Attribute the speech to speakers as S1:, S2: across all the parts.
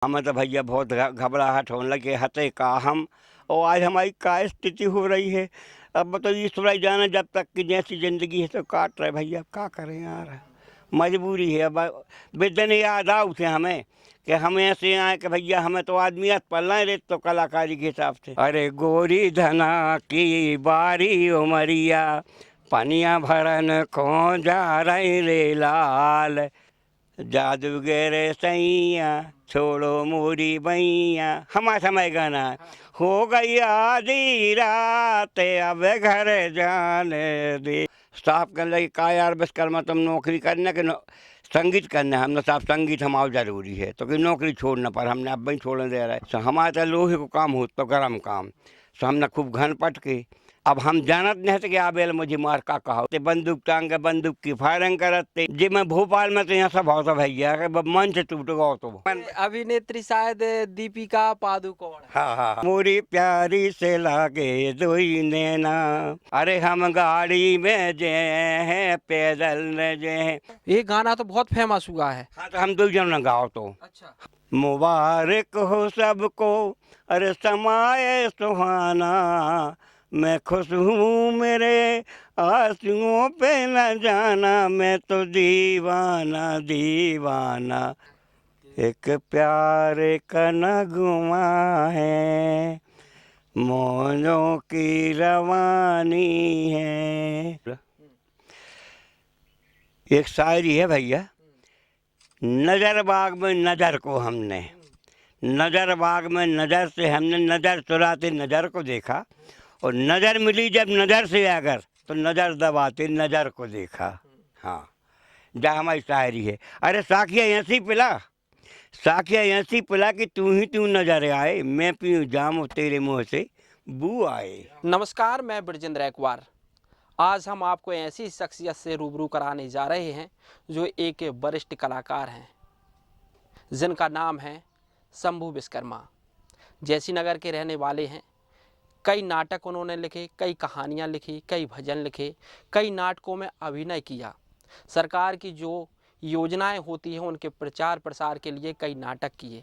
S1: हमें तो भैया बहुत घबराहट होने लगे हते का हम। और आज हमारी क्या स्थिति हो रही है। अब तो ईश्वर ही जाने, जब तक की जैसी जिंदगी है तो काट रहे भैया, क्या करें यार, मजबूरी है। अब बेदन याद आओ थे हमें कि हम ऐसे आए कि भैया हमें तो आदमियत पल रहे तो कलाकारी के हिसाब से। अरे गोरी धना की बारी उमरिया, पनिया भरन को जा रहे रे लाल, जादूगर सैया छोड़ो मोरी बैया, हमारा समय गाना है। हो गई आधी रात अब घर जाने दे। साहब कहने लगे का यार बस कर्मा तुम नौकरी करने के संगीत करना है। हमने साहब संगीत हमारा जरूरी है तो कि नौकरी छोड़ना, पर हमने अब भी छोड़ने दे रहा है। तो हमारे तो लोहे को काम हो तो गर्म काम, तो हमने खूब घन पट के अब हम जानत नहीं थे कि आबेल मुझे मार का कहा ते बंदूक टांग के बंदूक की फायरिंग करते जी। मैं भोपाल में तो यहाँ सब होता भैया कि मन से टूट गया तो
S2: अभिनेत्री शायद दीपिका पादुकोण।
S1: हाँ हाँ मोरी प्यारी से लागे दोई नैना, अरे हम गाड़ी में जे हैं पैदल न जे हैं।
S2: ये गाना तो बहुत फेमस हुआ है।
S1: हाँ तो हम दो जन गाओ तो।
S2: अच्छा।
S1: मुबारक हो सबको, अरे समाए सुहाना, मैं खुश हूँ मेरे आंसुओं पे न जाना, मैं तो दीवाना दीवाना, एक प्यार का नगमा है, मौजों की रवानी है। एक शायरी है भैया, नजर बाग में नजर को हमने, नजर बाग में नजर से हमने नजर चुराते नजर को देखा, और नजर मिली जब नजर से अगर तो नजर दबाते नजर को देखा। हाँ जा हमारी शायरी है। अरे साखिया ऐसी पिला, साखिया ऐसी पिला कि तू ही तू नजर आए, मैं पीऊँ जाम तेरे मुँह से बू आए।
S2: नमस्कार, मैं ब्रजेंद्र एक्वार। आज हम आपको ऐसी शख्सियत से रूबरू कराने जा रहे हैं जो एक वरिष्ठ कलाकार हैं, जिनका नाम है शंभू विश्वकर्मा। जैसी नगर के रहने वाले हैं। कई नाटक उन्होंने लिखे, कई कहानियाँ लिखी, कई भजन लिखे, कई नाटकों में अभिनय किया। सरकार की जो योजनाएं होती हैं उनके प्रचार प्रसार के लिए कई नाटक किए,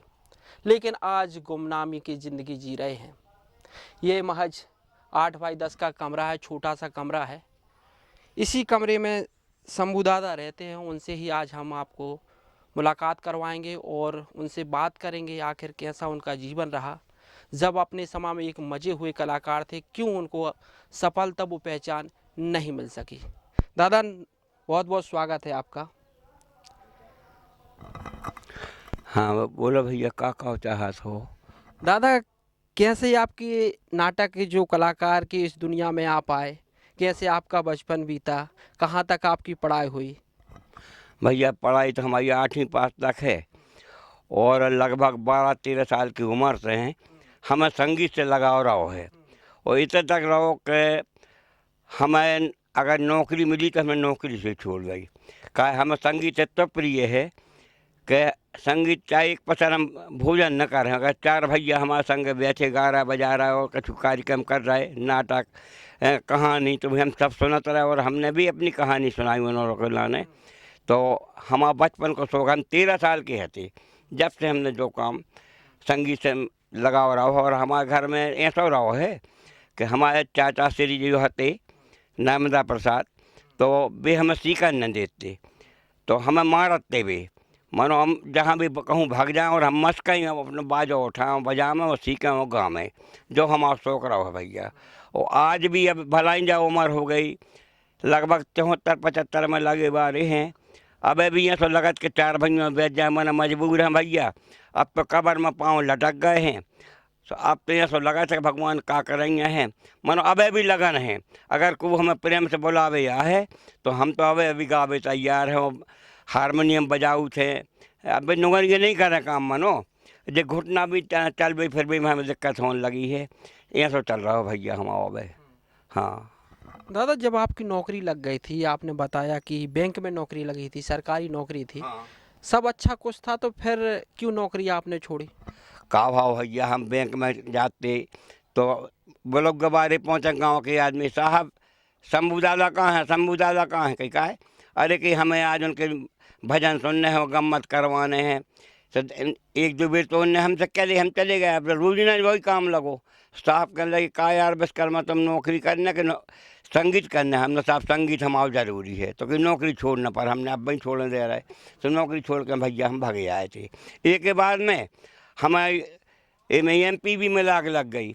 S2: लेकिन आज गुमनामी की ज़िंदगी जी रहे हैं। ये महज 8x10 का कमरा है, छोटा सा कमरा है। इसी कमरे में शंभू दादा रहते हैं। उनसे ही आज हम आपको मुलाकात करवाएंगे और उनसे बात करेंगे आखिर कैसा उनका जीवन रहा, जब अपने समय में एक मजे हुए कलाकार थे, क्यों उनको सफलता वो पहचान नहीं मिल सकी। दादा बहुत बहुत स्वागत है आपका।
S1: हाँ बोलो भैया का चाहत हो।
S2: दादा कैसे आपकी नाटक के जो कलाकार की इस दुनिया में आप आए, कैसे आपका बचपन बीता, कहाँ तक आपकी पढ़ाई हुई।
S1: भैया पढ़ाई तो हमारी 8वीं पास तक है, और लगभग 12-13 साल की उम्र से हैं हमें संगीत से लगाव रहो है। और इतने तक रहो कि हमें अगर नौकरी मिली तो हमें नौकरी से छोड़ गई। का हमें संगीत इतना प्रिय है कि संगीत चाहे एक पसर हम भोजन न करें, अगर 4 भैया हमारे संग बैठे गा रहा बजा रहा है और कुछ कार्यक्रम कर रहे नाटक कहानी, तो भी हम सब सुनते रहे और हमने भी अपनी कहानी सुनाई उन्होंने को लाने। तो हमारा बचपन को शौक, हम 13 साल के थे जब से हमने जो काम संगीत से लगाव रहा हो। और हमारे घर में ऐसा रहा है कि हमारे चाचा श्री जी होते नर्मदा प्रसाद, तो वे हमें सीखा न देते, तो हमें मारते भी, मानो हम जहाँ भी कहूँ भाग जाएँ और हम मस्त कहीं हम अपने बाजो उठाएँ बजाएँ और सीखें और गावें, जो हमारा शौक रहा है भैया। और आज भी अब भलाई जा उम्र हो गई, लगभग 74-75 में लगे बारे हैं। अब भी यहाँ तो लगत के 4 भैया बैठ जाए, मैंने मजबूर हैं भैया, अब तो कब्र में पाँव लटक गए हैं। तो अब तो यहाँ सो लगा था भगवान का करेंगे हैं, मानो अबे भी लगन है। अगर कोई हमें प्रेम से बुलावे या है तो हम तो अबे अभी गावे तैयार हैं। हारमोनियम बजाऊ थे, अब नुगन ये नहीं कर रहे काम, मानो जो घुटना भी चल भी फिर भी हमें दिक्कत होने लगी है। यहाँ सो चल रहा हो भैया हमारा अबे। हाँ
S2: दादा जब आपकी नौकरी लग गई थी, आपने बताया कि बैंक में नौकरी लगी थी, सरकारी नौकरी थी,
S1: हाँ
S2: सब अच्छा कुछ था, तो फिर क्यों नौकरी आपने छोड़ी।
S1: का भाव भैया, हम बैंक में जाते तो वो लोग गबारे पहुँचे गाँव के आदमी, साहब शंभू दादा कहाँ है, शंभू दादा कहाँ है, कहीं का है। अरे कि हमें आज उनके भजन सुनने हैं, गम्मत करवाने हैं। तो एक दो बेर तो उनने हमसे कह दी हम चले गए, अब रोज ना वही काम लगो। साहब कहने लगे का यार बस कर्मा तुम नौकरी करने के संगीत करना है। हमने साहब संगीत हमारा जरूरी है, तो कि नौकरी छोड़ना पर हमने अब वही छोड़ने दे रहे, तो नौकरी छोड़ के भैया हम भागे आए थे। एक के बाद में हमारी MP भी मिला के लग गई।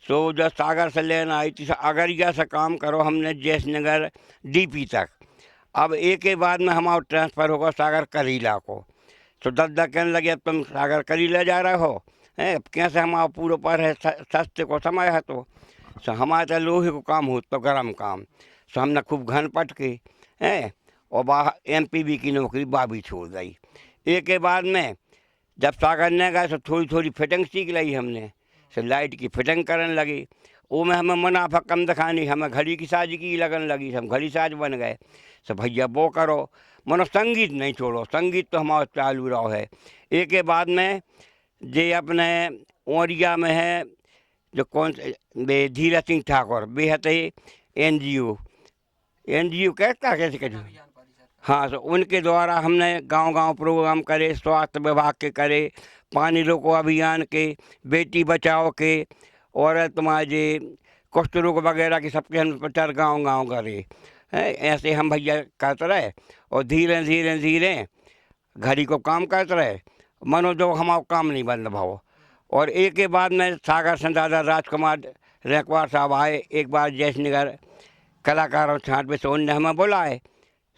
S1: तो जब सागर से लेना आई थी अगरिया से काम करो हमने जयनगर DP तक। अब एक के बाद में हमारा ट्रांसफ़र होगा सागर करीला को। तो दादा कहने लगे अब तुम सागर करीला जा रहे हो, अब कैसे हमारा पूरे पर है सस्ते को समय है। तो हमारे तो लोहे को काम हो तो गर्म काम। तो हमने खूब घन पट के और बाहर MPB की नौकरी बाबी छोड़ गई। एक के बाद में जब सागर न गए तो थोड़ी थोड़ी फिटिंग सीख ली हमने। तो लाइट की फिटिंग करने लगी, वो में हमें मुनाफा कम दिखानी, हमें घड़ी की साज की लगन लगी, हम घड़ी साज बन गए। तो भैया वो करो, मनो संगीत नहीं छोड़ो, संगीत तो हमारा चालू रहो है। एक के बाद में जे अपने औरिया में है जो कौन से धीरज सिंह ठाकुर बेहद NGO कहता कैसे कहते, हाँ। तो उनके द्वारा हमने गांव गांव प्रोग्राम करे, स्वास्थ्य विभाग के करे, पानी रोको अभियान के, बेटी बचाओ के, और तुम्हारे कुष्ठ रोग वगैरह के सबके हम प्रचार गांव गांव करे। ऐसे हम भैया करते रहे और धीरे धीरे धीरे घड़ी को काम करते रहे, मनो जो हमारा काम नहीं बंद भाव। और एक के बाद में सागर से दादा राजकुमार रैकवार साहब आए एक बार जयनगर कलाकारों छाट में, से उनने हमें बुलाए।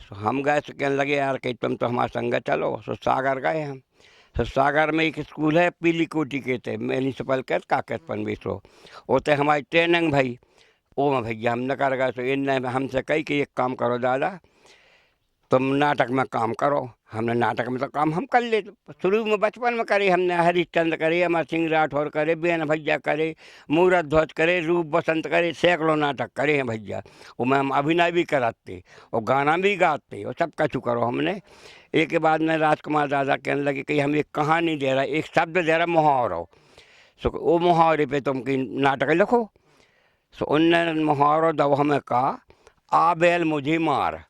S1: तो हम गए तो कहने लगे यार कि तुम तो हमारे संग चलो। तो सागर गए हम। तो सागर में एक स्कूल है पीली कोटी के थे म्यूनिसिपल के काकत पनवेशो, होते हमारी ट्रेनिंग भाई वो में भैया हम न कर गए। तो इनने हमसे कही कि एक काम करो दादा तुम नाटक में काम करो। हमने नाटक में तो काम हम कर ले, शुरू में बचपन में करे हमने, हरिश्चंद्र करे, अमर सिंह राठौर करे, बेन भैया करे, मूरत ध्वज करे, रूप बसंत करे, सैकड़ों नाटक करे हैं भैया। उसमें हम अभिनय भी कराते और गाना भी गाते और सब कछु करो हमने। एक के बाद में राजकुमार दादा कहने लगे कि हम एक कहानी दे रहा, एक शब्द दे रहा मुहावरो, सो वो मुहावरे पे तुम की नाटक लिखो। सो उनने मुहावरो दो हमें कहा आ बैल मुझे मार।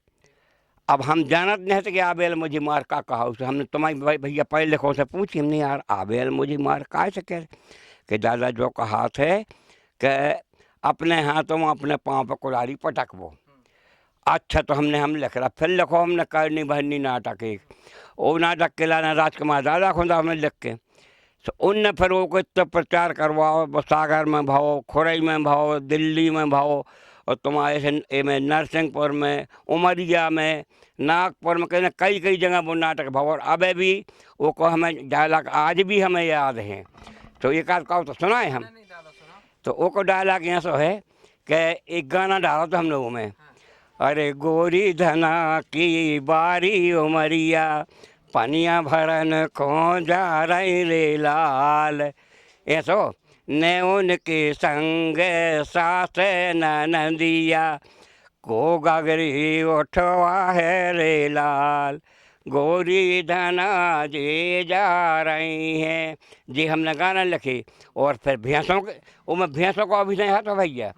S1: अब हम जानत नहीं थे कि आबेल मुझे मार का कहा उसे। हमने तुम्हारी भैया पढ़े लिखो से पूछी, हमने यार आबेल मुझे मार का से कह कि दादा जो कहा थे कि अपने हाथों में अपने पाँव पर कुल्हाड़ी पटकबो। अच्छा तो हम लिख रहा, फिर लिखो हमने करनी भरनी नाटक एक, वो नाटक के लाना राजकुमार दादा खुदा हमने लिख के। तो उनने फिर वो को इतना प्रचार करवाओ, सागर में भाओ, खुरई में भाओ, दिल्ली में भाओ, और तुम्हारे में नरसिंहपुर में, उमरिया में, नागपुर में, कहना कई कई जगह वो नाटक भाव। और अब भी वो को हमें डायलॉग आज भी हमें याद हैं। तो एक आध कहो तो सुना है हम। तो वो को डायलॉग यहाँ सो है कि एक गाना डालो तो हम लोगों में, अरे गोरी धना की बारी उमरिया पनिया भरन को जा रही रे लाल, ऐसो ने उनके संग सास नदिया को गगरी उठवा है रे लाल, गोरी धना जे जा रही हैं जी। हमने गाना लिखे और फिर भैंसों के उसमें भैंसों का अभिनय है तो भैया।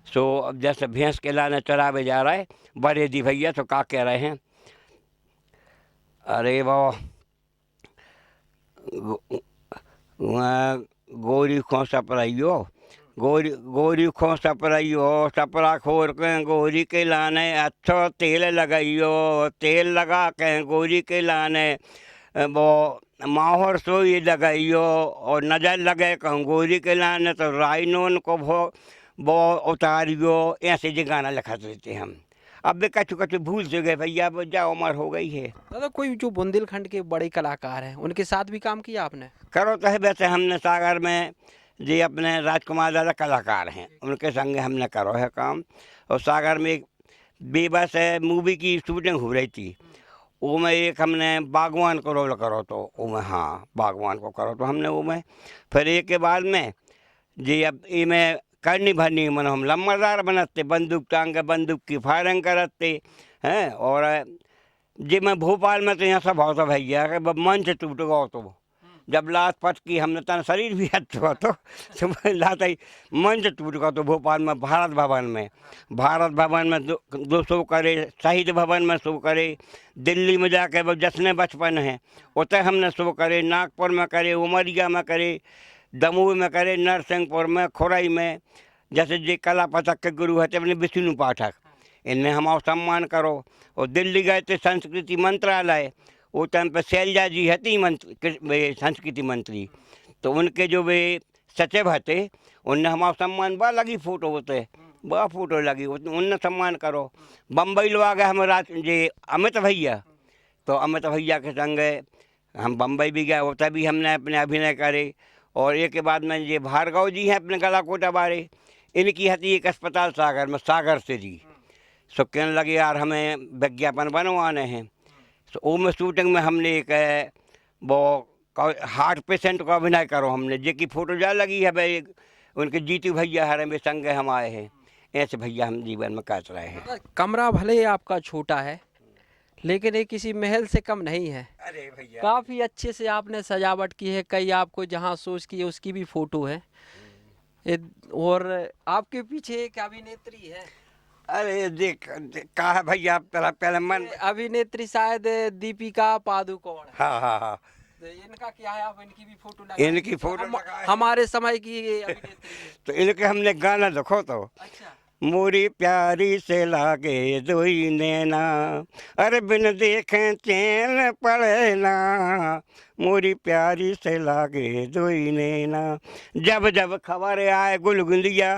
S1: सो अब जैसे भैंस के लाने चरावे जा रहा है बड़े दी भैया, तो का कह रहे हैं, अरे वो गोरी खो सपराइयो, गोरी खो सपराइयो, सपरा खोर के गोरी के लाने अच्छो तेल लगाइयो, तेल लगा के गोरी के लाने वो माहौर सोई लगाइयो, और नज़र लगे कहूँ गोरी के लाने तो राइनोन को वो उतारियो। ऐसे जो गाना लिखा देते हम। अब भी कछु कछु भूल से गए भैया, अब जा उम्र हो गई है।
S2: दादा कोई जो बुंदेलखंड के बड़े कलाकार हैं उनके साथ भी काम किया आपने?
S1: करो तो है वैसे हमने सागर में जी अपने राजकुमार दादा कलाकार हैं, उनके संग हमने करो है काम। और सागर में एक बेबस मूवी की शूटिंग हो रही थी, वो में एक हमने बागवान को रोल करो, तो वो में हाँ बागवान को करो तो हमने वो में। फिर एक के बाद में जी अब ये में करनी भरनी मन हम लम्बादार बनते, बंदूक टांग के बंदूक की फायरिंग करते हैं। और जी मैं भोपाल में तो यहाँ सब होता भैया कि मंच टूट गया तो जब लात पट की हमने तना शरीर भी हट हुआ तो लात आई मंच टूट गया तो भोपाल में भारत भवन में दो शो करे, शहीद भवन में शो करे, दिल्ली में जाके वो जश्न बचपन है उतने हमने शो करे, नागपुर में करे, उमरिया में करे, दमोह में करे, नरसिंहपुर में, खुरई में। जैसे जे कला पथक के गुरु है अपने विष्णु पाठक, इनने हमारा सम्मान करो। और दिल्ली गए थे संस्कृति मंत्रालय, वो टाइम पे शैलजा जी हती संस्कृति मंत्री, तो उनके जो वे सचिव हते उनने हमारा सम्मान बा लगी फोटो होते बा फोटो लगी उनने सम्मान करो। बम्बई लोग आ गए हम जे अमित भैया, तो अमित भैया के संग हम बम्बई भी गए, होता भी हमने अपने अभिनय करे। और एक के बाद में ये भार्गव जी हैं अपने गलाकोटा बारे, इनकी हती एक अस्पताल सागर में, सागर से जी सो कहने लगे यार हमें विज्ञापन बनवाने हैं। तो वो में शूटिंग में हमने एक वो हार्ट पेशेंट का अभिनय करो हमने, जेकी फोटो जा लगी है भाई उनके जीतू भैया हरे में संग हम आए हैं। ऐसे भैया हम जीवन में काट रहे हैं।
S2: कमरा भले आपका छोटा है लेकिन ये किसी महल से कम नहीं है।
S1: अरे भैया
S2: काफ़ी अच्छे से आपने सजावट की है, कई आपको जहाँ सोच की है उसकी भी फोटो है। और आपके पीछे एक अभिनेत्री है।
S1: अरे देख कहा भैया पहले मन
S2: अभिनेत्री शायद दीपिका पादुकोण।
S1: हाँ हाँ हाँ
S2: तो इनका क्या है, आप इनकी भी फोटो लगाएं।
S1: इनकी फोटो लगाएं।
S2: हमारे समय की ये अभिनेत्री है।
S1: तो इनके हमने गाना देखो तो
S2: अच्छा।
S1: मोरी प्यारी से लागे दोई नैना, अरे बिन देखे चैन पड़े ना, मोरी प्यारी से लागे दोई नैना, जब जब खबर आए गुलगुलिया,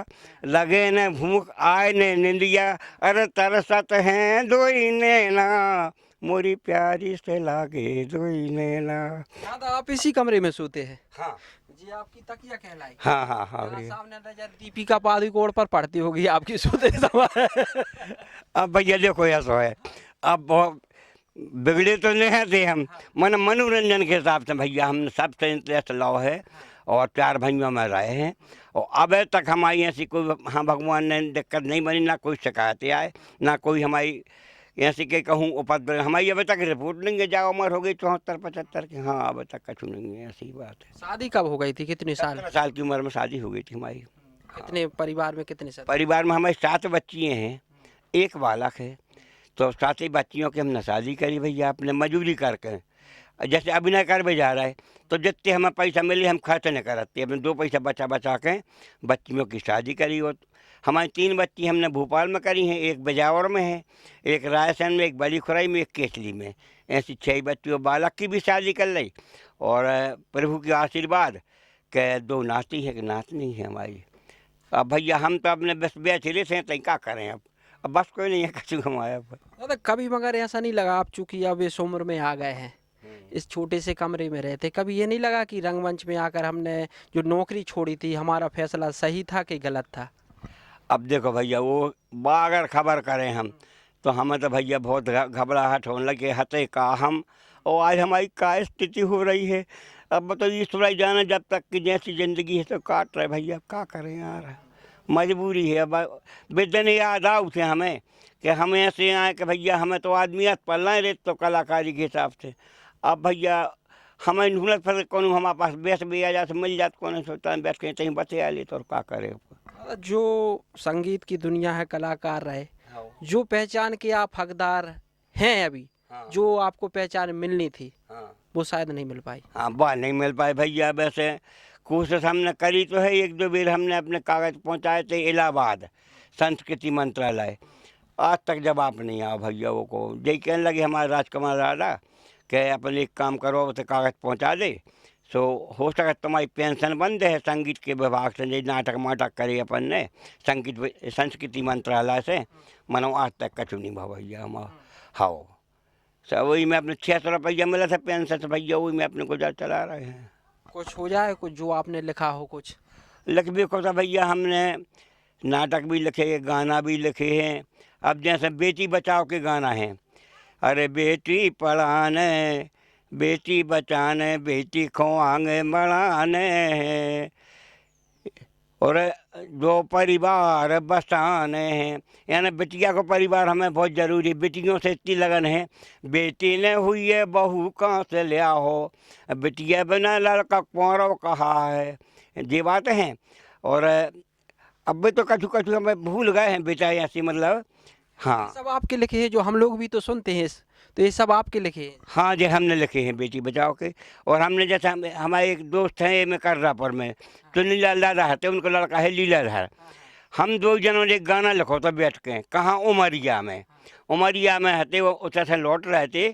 S1: लगे न भूख आए न निंदिया, अरे तरसत हैं दोई नैना, मोरी प्यारी से लागे दोई नैना।
S2: दादा आप इसी कमरे में सोते हैं?
S1: हाँ
S2: जी आपकी तकिया कहलाई।
S1: हाँ हाँ हाँ
S2: यहाँ सामने नजर दीपिका पादुकोण पर पड़ती होगी आपकी सोते समय।
S1: अब भैया देखो ऐसा है, अब बहुत बिगड़े तो नहीं थे हम, मन मनोरंजन के हिसाब से भैया हम सबसे इंटरेस्ट लाओ है और 4 भाइयों में रहे हैं। और अब तक हमारी ऐसी कोई हाँ भगवान ने दिक्कत नहीं बनी, ना कोई शिकायतें आए, ना कोई हमारी ऐसी के कहूँ उपद्रव। हमारी अभी तक रिपोर्ट नहीं है, जाओ उम्र हो गई 74-75 की, हाँ अब तक कछु नहीं है, ऐसी बात है।
S2: शादी कब हो गई थी, कितने साल?
S1: 17 साल की उम्र में शादी हो गई थी हमारी।
S2: कितने परिवार में कितने सदस्य?
S1: परिवार में हमारी 7 बच्चियाँ हैं, 1 बालक है। तो 7 ही बच्चियों की हमने शादी करी भैया अपने मजदूरी करके। जैसे अभिनय कर भी जा रहा है तो जितने हमें पैसा मिले हम खर्च नहीं करते, अपने 2 पैसा बचा के बच्चियों की शादी करी। और हमारी 3 बच्ची हमने भोपाल में करी हैं, एक बिजावर में है, एक रायसेन में, एक बड़ी खुराई में, एक केसली में। ऐसी 6 बच्चियों बालक की भी शादी कर ली। और प्रभु के आशीर्वाद के 2 नाती है, एक नातनी है हमारी। अब भैया हम तो अपने बस बैठे थे तो क्या करें, अब बस कोई नहीं है कछु हमारे।
S2: दादा कभी मगर ऐसा नहीं लगा, आप चूंकि अब इस उम्र में आ गए हैं, इस छोटे से कमरे में रहते, कभी ये नहीं लगा कि रंगमंच में आकर हमने जो नौकरी छोड़ी थी हमारा फैसला सही था कि गलत था?
S1: अब देखो भैया वो अगर खबर करें हम तो हमें तो भैया बहुत घबराहट होने लगे हते का हम, और आज हमारी क्या स्थिति हो रही है। अब बताइए ईश्वर जाने, जब तक कि जैसी ज़िंदगी है तो काट रहे भैया, क्या करें यार, मजबूरी है। अब विद्या ने याद आओ थे हमें कि हम ऐसे आए कि भैया हमें तो आदमियत पल रहे रे तो कलाकारी के हिसाब से। अब भैया हमें ढूंढत फिर कौन हमारे पास बैठ भी आ जाते, मिल जाते कौन सोचता बैठ के कहीं बचे आ ले तो क्या करे।
S2: जो संगीत की दुनिया है, कलाकार रहे, जो पहचान के आप हकदार हैं अभी, जो आपको पहचान मिलनी थी वो शायद नहीं मिल पाई।
S1: हाँ बात नहीं मिल पाई भैया। वैसे कोशिश हमने करी तो है, 1-2 बार हमने अपने कागज पहुंचाए थे इलाहाबाद संस्कृति मंत्रालय, आज तक जवाब नहीं आया भैया। वो को यही कहने लगे हमारे राजकुमार राजा कि अपन एक काम करो तो कागज पहुंचा दे, सो हो सके तुम्हारी पेंशन बंद है संगीत के विभाग से, नाटक माटक करे अपन ने संगीत संस्कृति मंत्रालय से, मनो आज तक कछु नहीं भा भैया हमारा। हाँ सब वही में अपने 600 रुपया मिला था पेंशन से भैया, वही में अपने गुजार चला रहे हैं।
S2: कुछ हो जाए, कुछ जो आपने लिखा हो, कुछ
S1: लिख भी को था भैया, हमने नाटक भी लिखे, गाना भी लिखे हैं। अब जैसे बेटी बचाओ के गाना है, अरे बेटी पढ़ाने बेटी बचाने बेटी को आगे बढ़ाने, और दो परिवार बसाने हैं, यानी बिटिया को परिवार हमें बहुत ज़रूरी, बिटियों से इतनी लगन है। बेटी ने हुई है बहू कहाँ से लिया हो, बिटिया बिना लड़का कुंवरो कहा है, ये बातें हैं। और अब भी तो कछु कछु हमें भूल गए हैं बेटा ऐसी, मतलब हाँ।
S2: सब आपके लिखे हैं, जो हम लोग भी तो सुनते हैं, तो ये सब आपके लिखे हैं।
S1: हाँ जी, हमने लिखे हैं बेटी बचाओ के। और हमने जैसे हमारे एक दोस्त हैं ये में कर्रापुर में, तो नीला दादा है, उनको लड़का है लीलाधर। हम दो जनों ने एक गाना लिखो तो बैठ के, कहाँ उमरिया में हते, वो उतर से लौट रहे थे,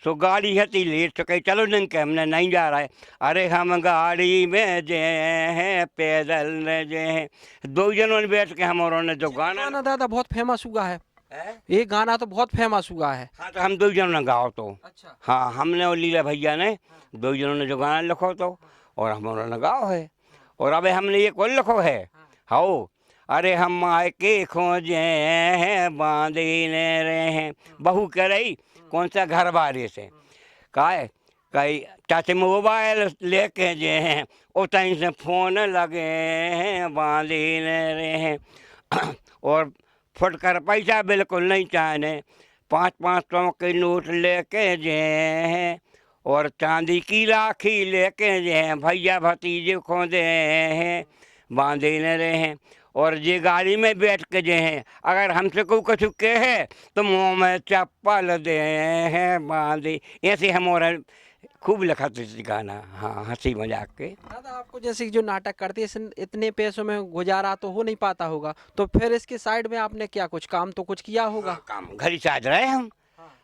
S1: सो गाड़ी हती लेट, तो कही चलो नहीं के हमने नहीं जा रहा है। अरे हम गाड़ी में जे हैं पैदल न जे हैं, दो जनों ने बैठ के हम और ने जो गाना
S2: गाना दादा बहुत फेमस हुआ है,
S1: है।
S2: ये गाना तो बहुत फेमस हुआ है।
S1: हाँ तो हम दो जनों ने गाओ तो,
S2: अच्छा।
S1: हाँ हमने और लीला भैया ने दो जनों ने जो गाना लिखो तो, और हम उन्होंने गाओ है। और अब हमने ये कौन लिखो है, हाओ अरे हम मायके खोजे हैं बांधे न रहे हैं, बहू कह रही कौन सा घर बारे से, काहे कई चाचे मोबाइल लेके जे हैं उतहीं से फोन लगे हैं बांधे न रहे हैं। और फुटकर पैसा बिल्कुल नहीं चाहने, 500 के नोट लेके जे हैं, और चांदी की राखी लेके जे हैं, भैया भतीजे खोदे हैं बांधे न रहे हैं। और ये गाड़ी में बैठ के जे हैं, अगर हमसे कोई कुछ कहे तो मुँह में चप्पल दे हैं बांधे, ऐसे हम और खूब लिखा थे गाना, हाँ हंसी मजाक के।
S2: दादा आपको जैसे कि जो नाटक करते हैं, इतने पैसों में गुजारा तो हो नहीं पाता होगा, तो फिर इसके साइड में आपने क्या कुछ काम तो कुछ किया होगा?
S1: हाँ, काम घड़ी साज रहे हम।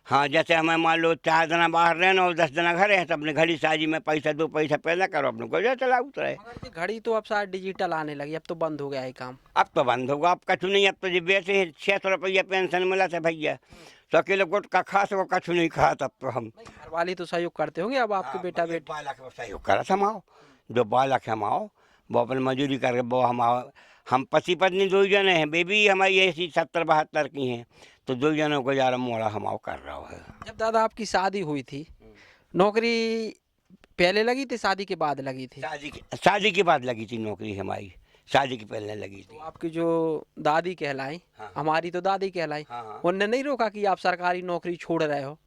S1: हाँ जैसे हमें मान लो 4 दिन बाहर रहना और 10 दिन घर है, तो अपने घड़ी साजी में पैसा 2 पैसा पैदा करो, अपने गुजर चला उतरे।
S2: मगर ये घड़ी तो अब शायद डिजिटल आने लगी, अब तो बंद हो गया है काम।
S1: अब तो बंद होगा, अब कछु नहीं, अब तो जी वैसे 600 रुपया पेंशन मिला था भैया, तो अकेले गुटका खा सको, कछु नहीं खा तब तो हम।
S2: घर वाले तो सहयोग करते होंगे अब आपके बेटा बेटी।
S1: बालक को सहयोग करा समाओ, जो बालक हम आओ वो अपन मजूरी करके वो हम पति पत्नी 2 जने हैं, बेबी हमारी ऐसी 70-72 की हैं, तो 2 जनों को ज़्यादा मोड़ा हम आओ कर रहा है।
S2: जब दादा आपकी शादी हुई थी, नौकरी पहले लगी थी शादी के बाद लगी थी?
S1: शादी के बाद लगी थी नौकरी हमारी, शादी की पहले लगी
S2: तो
S1: थी।
S2: आपकी जो दादी कहलाई,
S1: हाँ।
S2: हमारी तो दादी कहलाई,
S1: हाँ।
S2: उनने नहीं रोका कि आप सरकारी नौकरी छोड़ रहे हो?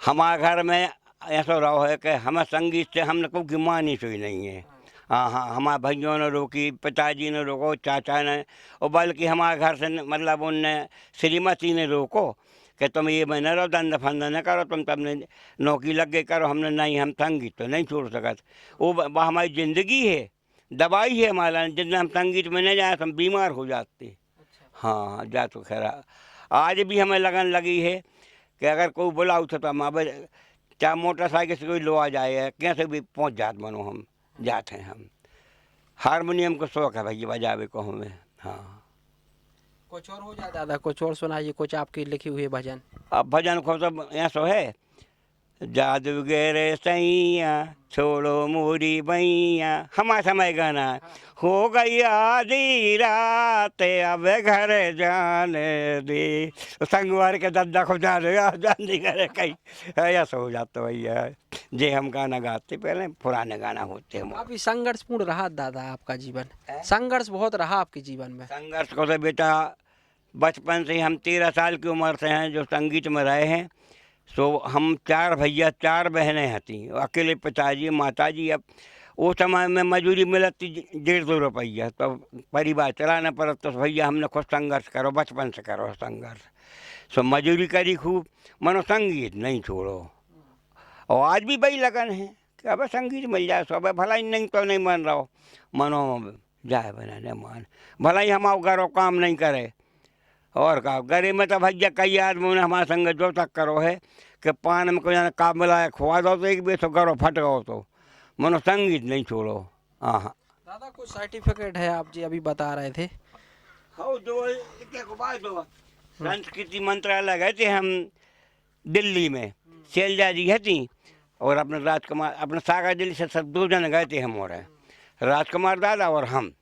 S1: हमारे घर में ऐसा रहा है कि हमें संगीत से हमने कोई गिमानी सुई नहीं है। हाँ हाँ, हमारे भाइयों ने रोकी, पिताजी ने रोको, चाचा ने, और बल्कि हमारे घर से मतलब उनने श्रीमती ने रोको कि तुम ये महीने रहो, धंधा फंदा न करो, तुम तब नौकरी लग गई करो। हमने नहीं, हम संगीत तो नहीं छोड़ सकते, वो हमारी ज़िंदगी है, दवाई है हमारा, जितना हम संगीत में नहीं जाए तो हम बीमार हो जाते। हाँ जा तो खैर आज भी हमें लगन लगी है कि अगर कोई बुलाऊ तो हम अब चाहे मोटरसाइकिल से कोई लो आ जाए, कैसे भी पहुंच जाते मनो हम जाते हैं। हम हारमोनियम को शौक है भैया बजावे को हमें। हाँ
S2: कुछ और हो जाए दादा, कुछ और सुनाइए, कुछ आपकी लिखी हुई भजन।
S1: अब भजन को तो ऐसा है, जादूगर सैया छोड़ो मोरी बैया, हमारा समय गाना हो गई आधी रात अब घर जाने दे, संगवार के दद्दा को जाने करे कहीं ऐसा हो जाता भैया। जे हम गाना गाते पहले पुराने गाना होते हैं।
S2: काफी संघर्षपूर्ण रहा दादा आपका जीवन, संघर्ष बहुत रहा आपके जीवन में।
S1: संघर्ष को तो बेटा बचपन से हम 13 साल की उम्र से हैं जो संगीत में रहे हैं। सो हम 4 भैया 4 बहनें थी, अकेले पिताजी माताजी। अब वो समय में मजूरी मिलती 150 रुपया, तो परिवार चलाना पड़ा, तो भैया हमने खुद संघर्ष करो, बचपन से करो संघर्ष। सो मजूरी करी खूब, मनो संगीत नहीं छोड़ो। और आज भी वही लगन है कि अब संगीत मिल जाए, सब भला ही नहीं तो नहीं मान रहा, मनो जाए बना नहीं मान, भला ही हम घरों काम नहीं करे। और का गरीब में तो भैया कई आदमी ने हमारे संग जो तक करो है कि पान में कोई काम मिलाया खुआ दो तो एक भी तो करो फट गो, तो मनो संगीत नहीं छोड़ो। हाँ हाँ
S2: दादा कुछ सर्टिफिकेट है आप जी अभी बता रहे थे?
S1: हाँ दो संस्कृति मंत्रालय गए थे हम दिल्ली में, शैलजा जी है थी और अपने राजकुमार, अपने सागर दिल्ली से सब 2 जन गए थे हम, और राजकुमार दादा और हम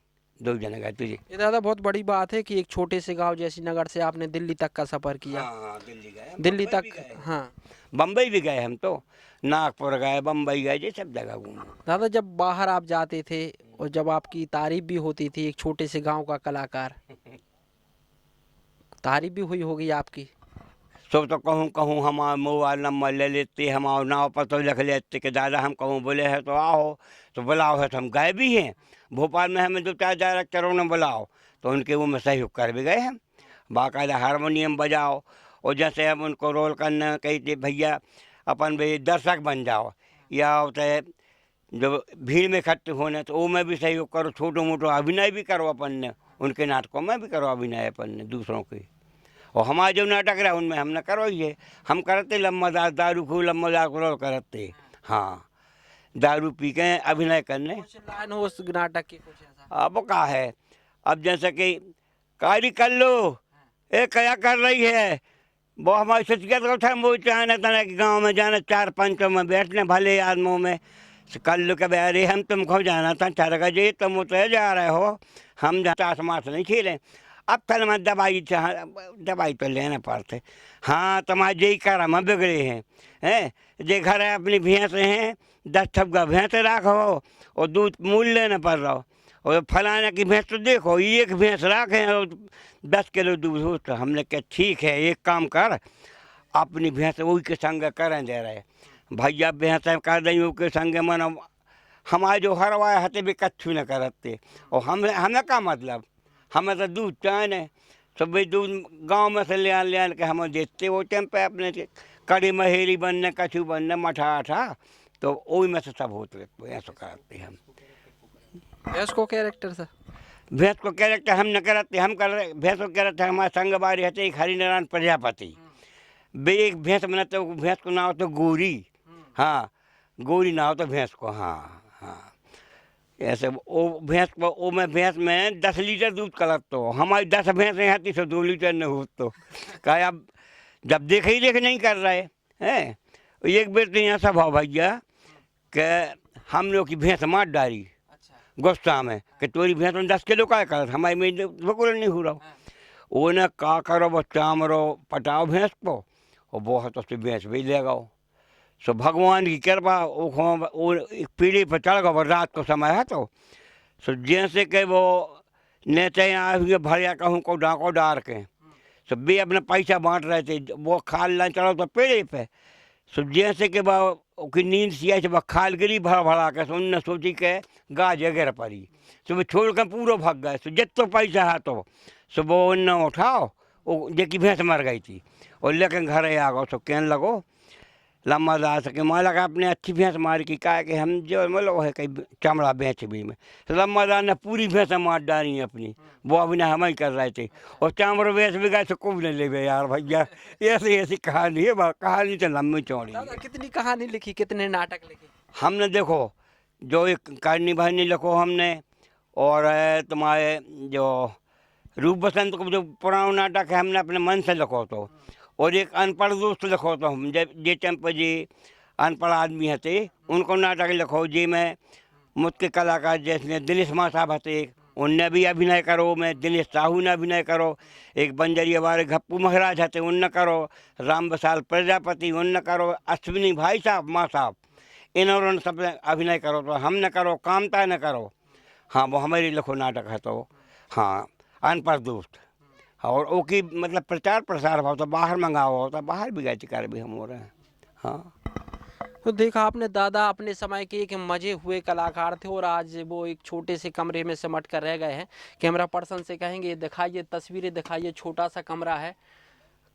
S1: 2 जन गए थे।
S2: ये दादा बहुत बड़ी बात है कि एक छोटे से गांव जैसी नगर से आपने दिल्ली तक का सफर किया।
S1: हाँ दिल्ली गए,
S2: दिल्ली तक, हाँ
S1: बम्बई भी गए हम, तो नागपुर गए, बम्बई गए, ये सब जगह घूमे।
S2: दादा जब बाहर आप जाते थे और जब आपकी तारीफ भी होती थी, एक छोटे से गांव का कलाकार, तारीफ भी हुई होगी आपकी।
S1: सो तो कहूँ कहूँ हमारा मोबाइल नंबर ले लेते, हमारा नाव पर तो लिख लेते कि दादा हम कहूँ बोले है तो आओ, तो बुलाओ है तो हम गए भी हैं। भोपाल में हमें 2-4 डायरेक्टरों ने बुलाओ तो उनके वो में सहयोग कर भी गए हम। बाकायदा हारमोनियम बजाओ, और जैसे हम उनको रोल करने कही थे भैया अपन भी दर्शक बन जाओ, या होता है जब भीड़ में इकट्ठे होने तो वो में भी सहयोग करो, छोटो मोटो अभिनय भी करो अपन ने, उनके नाटकों में भी करो अभिनय अपन ने दूसरों के। और हमारा जो नाटक रहा उनमें हमने करो ये, हम करते लम्बादार दारू खूब लम्बादार रोल करते। हाँ, दारू पी के अभिनय करने।
S2: कुछ लाइन हो उस नाटक की कुछ ऐसा?
S1: अब क्या है, अब जैसे कि कार्य कर लो, ये क्या कर रही है, वो हमारी शख्सियत को था, वो चाहना था कि गाँव में जाना, 4 पंचों में बैठने भले आदमों में कर लो के अरे हम तुमको जाना था 4 बजे, तुम उतर जा रहे हो, हम जाता समास नहीं खेलें। अब कल मैं दवाई तो लेना पड़ते। हाँ, तुम्हारे यही कर्म बिगड़े हैं जे घर है अपनी भैंस हैं, 10 ठपका भैंस राखो और दूध मूल लेना पड़ रहा हो, और फलाने की भैंस तो देखो एक भैंस राखें और 10 किलो दूध हो। तो हमने कहा ठीक है, एक काम कर, अपनी भैंस वही के संग करें दे रहे भैया, भैंस कर दें के संग मन हमारे जो हरवाए हते भी कच्छू न करते। और हमें का मतलब, हमें तो दूध चाहिए, सब भाई दूध गांव में से ले आन के हमें देते वो टाइम पे अपने कड़ी महेली बनने, कछू बनने, मठा आठा, तो वही में से सब होते ऐसा करते हम।
S2: भैंस को कैरेक्टर था?
S1: भैंस को कैरेक्टर हम न करते, हम कर रहे भैंस को कैरेक्टर हमारे संग बारी हते एक हरिनारायण प्रजापति, बे एक भैंस बनाते, भैंस को नाम तो गोरी। हाँ, गोरी नाम तो भैंस को। हाँ हाँ, ऐसे वो भैंस को, वो मैं भैंस में 10 लीटर दूध कलत, तो हमारी 10 भैंसें हैं तो 2 लीटर न हो, तो कहा अब जब देख ही देख नहीं कर रहे हैं। एक बेर तो यहाँ सब हो भैया कि हम लोग की भैंस मार डाली गुस्सा में कि तोरी भैंस में 10 किलो का कर, हमारी में बिल्कुल नहीं हो रहा। वो न का करो, वो चामरो पटाओ भैंस को, और बहुत उससे भैंस भी ले गओ। सो भगवान की कृपा वो एक पीढ़ी पर चढ़ गओ, रात को समय है तो सो जैसे कि वो नेते यहाँ भरिया कहूँ को डाको डार के सब भी अपना पैसा बांट रहे थे, वो खाल ना चढ़ो तो पेड़े पे। सो जैसे कि वो की नींद सी आई, वह खाल गिरी भरा भरा के, सो उनने सोची के गाज वगैरह पड़ी, सो वो छोड़ कर पूरा भाग गए। सो जितना पैसा है तो सो वो उनने उठाओ, वो जेकी भैंस मर गई थी, और लेकिन घर आ गो। सो कहने लगो लम्बा दा सके माला का अपने अच्छी भैंस मार की, कहा कि हम जो मतलब है कहीं चमड़ा बेच भी में, तो लम्बा दा ने पूरी भैंस मार डाली अपनी, वो अभी ना हम ही कर रहे थे, और चामड़ बेच भी गए तो खूब नहीं ले गए यार भैया। ऐसी ऐसी कहानी है, कहानी तो लंबी चौड़ी है।
S2: दादा कितनी कहानी लिखी, कितने नाटक लिखे?
S1: हमने देखो जो एक करनी बहनी लिखो हमने, और तुम्हारे जो रूप बसंत को जो पुराना नाटक है हमने अपने मन से लिखो तो, और एक अनपढ़ दोस्त लिखो तो हम जे टाइम पर जी अनपढ़ आदमी हते उनको नाटक लिखो जी में मुझके कलाकार जैसे दिनेश माँ साहब हते, उनने भी अभिनय करो, मैं दिनेश साहू ने अभिनय करो, एक बंजरिया वाले गप्पू महाराज हते उनने करो, राम बसाल प्रजापति उनने करो, अश्विनी भाई साहब माँ साहब इन्होंने सब अभिनय करो, तो हम न करो कामता न करो। हाँ, वो हमारे लिखो नाटक है तो। हाँ, अनपढ़ दोस्त, और वो की मतलब प्रचार प्रसार भाव तो बाहर मंगाओ होता, बाहर भी गए कार भी हम हो रहे हैं। हाँ,
S2: तो देखा आपने दादा अपने समय के एक मजे हुए कलाकार थे, और आज वो एक छोटे से कमरे में सिमट कर रह गए हैं। कैमरा पर्सन से कहेंगे दिखाइए तस्वीरें, दिखाइए, छोटा सा कमरा है,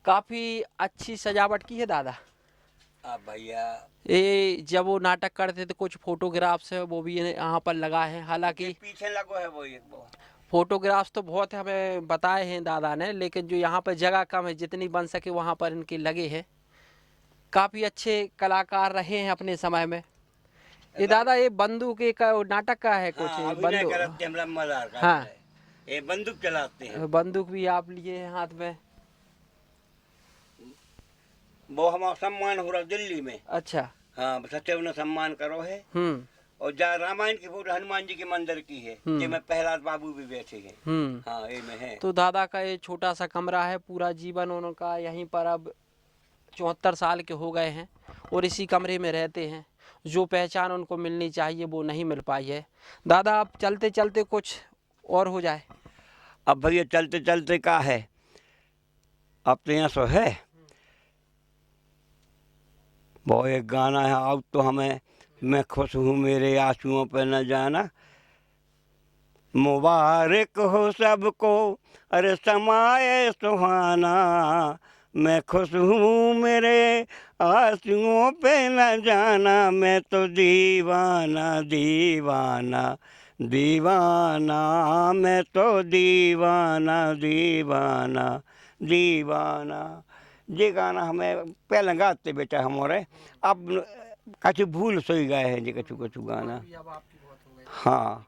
S2: काफ़ी अच्छी सजावट की है दादा।
S1: अब भैया
S2: ये जब वो नाटक करते थे कुछ फोटोग्राफ्स है वो भी यहाँ पर लगा है, हालांकि
S1: पीछे लगो है वो एक वो
S2: फोटोग्राफ्स तो बहुत हमें बताए हैं दादा ने, लेकिन जो यहाँ पर जगह कम है, जितनी बन सके वहाँ पर इनके लगे हैं। काफ़ी अच्छे कलाकार रहे हैं अपने समय में। ये दादा ये बंदूक एक नाटक का है कुछ?
S1: हाँ,
S2: बंदूक,
S1: करते हम लम्बादार का
S2: हाँ,
S1: है। ये बंदूक चलाते हैं,
S2: बंदूक भी आप लिए हैं हाथ में?
S1: वो हमारा सम्मान हो रहा दिल्ली में।
S2: अच्छा।
S1: हाँ, सचिव ने सम्मान करो है। और जहाँ रामायण की फोटो हनुमान जी के मंदिर की है, जिसमें प्रहलाद बाबू भी बैठे हैं। हाँ, ये में है।
S2: तो दादा का ये छोटा सा कमरा है, पूरा जीवन उनका यहीं पर अब 74 साल के हो गए हैं और इसी कमरे में रहते हैं। जो पहचान उनको मिलनी चाहिए वो नहीं मिल पाई है। दादा अब चलते चलते कुछ और हो जाए।
S1: अब भैया चलते चलते का है, अब तो यहाँ सो है वो एक गाना है, अब तो हमें मैं खुश हूँ मेरे आंसुओं पे न जाना, मुबारक हो सबको अरे समाए सुहाना, मैं खुश हूँ मेरे आंसुओं पे न जाना, मैं तो दीवाना दीवाना दीवाना, मैं तो दीवाना दीवाना दीवाना। ये गाना हमें पहले गाते बेटा हमारे, अब कछु भूल सोई गए हैं जी कछु कछु गाना। हाँ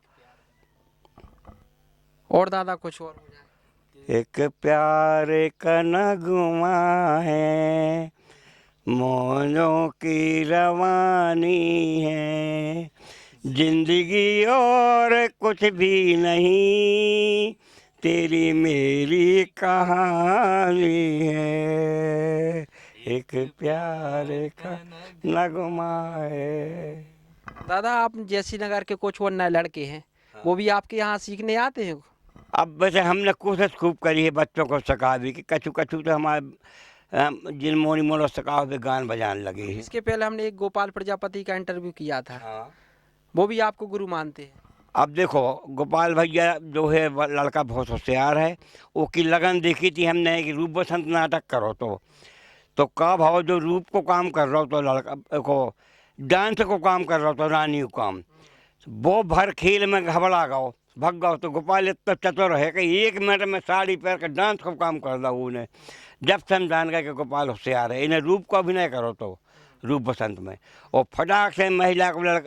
S2: और दादा कुछ और हो जाए।
S1: एक प्यार का नगमा है, मौजों की रवानी है, जिंदगी और कुछ भी नहीं, तेरी मेरी कहानी है, एक प्यार का नगमा है।
S2: दादा आप जैसी नगर के कुछ और नए लड़के हैं, वो भी आपके यहाँ सीखने आते हैं?
S1: अब वैसे हमने कोशिश खूब करी है बच्चों को सिखा भी कि कछु कछु तो हमारे जिन मोनी मोनो सिखाओ भी गान बजाने लगे हैं।
S2: इसके पहले हमने एक गोपाल प्रजापति का इंटरव्यू किया था।
S1: हाँ।
S2: वो भी आपको गुरु मानते हैं?
S1: अब देखो गोपाल भैया जो है लड़का बहुत होशियार है, वो की लगन देखी थी हमने कि रूप बसंत नाटक करो तो का भाव जो रूप को काम कर रहा हो तो लड़का को डांस को काम कर रहा हो तो रानी को काम, वो भर खेल में घबरा गओ भग गओ, तो गोपाल इतना चतुर है कि 1 मिनट में साड़ी पहन कर डांस को काम कर रहा उन्हें। जब से हम जान गए कि गोपाल होशियार है, इन्हें रूप को अभिनय करो तो रूप बसंत में, और फटाक से महिला को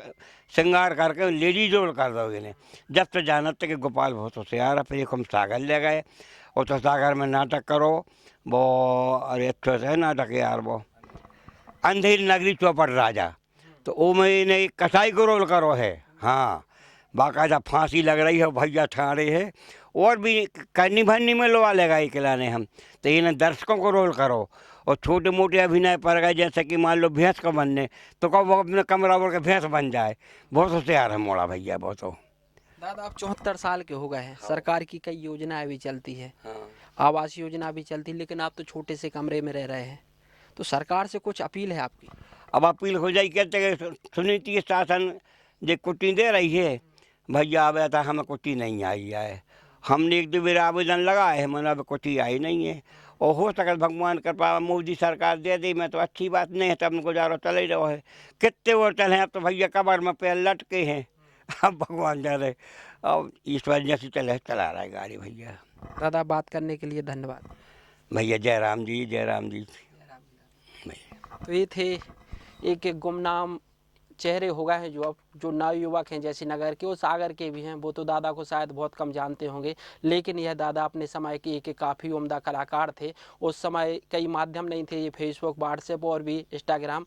S1: श्रृंगार करके लेडी जोड़ कर दो इन्हें। जब से जानते कि गोपाल बहुत होशियार है, फिर एक हम सागर ले गए और तो सागर में नाटक करो वो, अरे अच्छे से नाटक यार वो अंधेरी नगरी चौपट राजा, तो वो में इन्हें कसाई को रोल करो है। हाँ बाकायदा फांसी लग रही है भैया ठाड़े है, और भी करनी भरनी में लोआ लगाई खिलाने हम, तो इन्हें दर्शकों को रोल करो, और छोटे मोटे अभिनय पर गए जैसे कि मान लो भैंस को बनने तो कब वो अपने कमरा बोल के भैंस बन जाए। बहुत होशियार है मोड़ा भैया बहुत हो।
S2: दादा आप 74 साल के हो गए हैं। सरकार की कई योजनाएं भी चलती है,
S1: हाँ।
S2: आवास योजना भी चलती है, लेकिन आप तो छोटे से कमरे में रह रहे हैं, तो सरकार से कुछ अपील है आपकी?
S1: अब अपील हो जाए कहते सुनीति शासन जो कुट्टी दे रही है भैया, अब था हमें कुट्टी नहीं आई है, हमने 1-2 बार आवेदन लगाए है मैंने, अब कुट्टी आई नहीं है, और हो सके भगवान कृपा मोदी सरकार दे दी मैं तो अच्छी बात नहीं है, तब गुजारो चल ही रहो है। कितने होटल हैं अब तो भैया कबर में पैर लटके हैं, अब भगवान जाने, अब ईश्वर जैसे चला रहा है गाड़ी भैया।
S2: दादा बात करने के लिए धन्यवाद
S1: भैया। जय राम जी जय राम जी।
S2: तो ये थे एक गुमनाम चेहरे हो गए हैं जो अब जो नवयुवक हैं जैसी नगर के, वो सागर के भी हैं, वो तो दादा को शायद बहुत कम जानते होंगे, लेकिन यह दादा अपने समय के एक काफ़ी उम्दा कलाकार थे। उस समय कई माध्यम नहीं थे, ये फेसबुक, व्हाट्सएप और भी इंस्टाग्राम,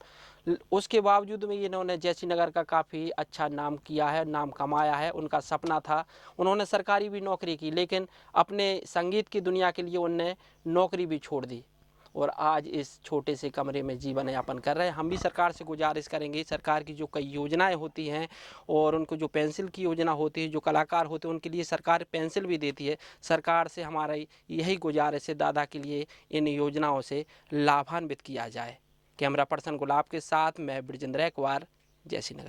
S2: उसके बावजूद में इन्होंने जैसी नगर का काफ़ी अच्छा नाम किया है, नाम कमाया है। उनका सपना था, उन्होंने सरकारी भी नौकरी की, लेकिन अपने संगीत की दुनिया के लिए उनने नौकरी भी छोड़ दी और आज इस छोटे से कमरे में जीवन यापन कर रहे हैं। हम भी सरकार से गुजारिश करेंगे, सरकार की जो कई योजनाएं होती हैं और उनको जो पेंसिल की योजना होती है, जो कलाकार होते हैं उनके लिए सरकार पेंसिल भी देती है। सरकार से हमारा यही गुजारिश है दादा के लिए इन योजनाओं से लाभान्वित किया जाए। कैमरा पर्सन गुलाब के साथ मैं ब्रिजेंद्र एक्वार, जयसी नगर।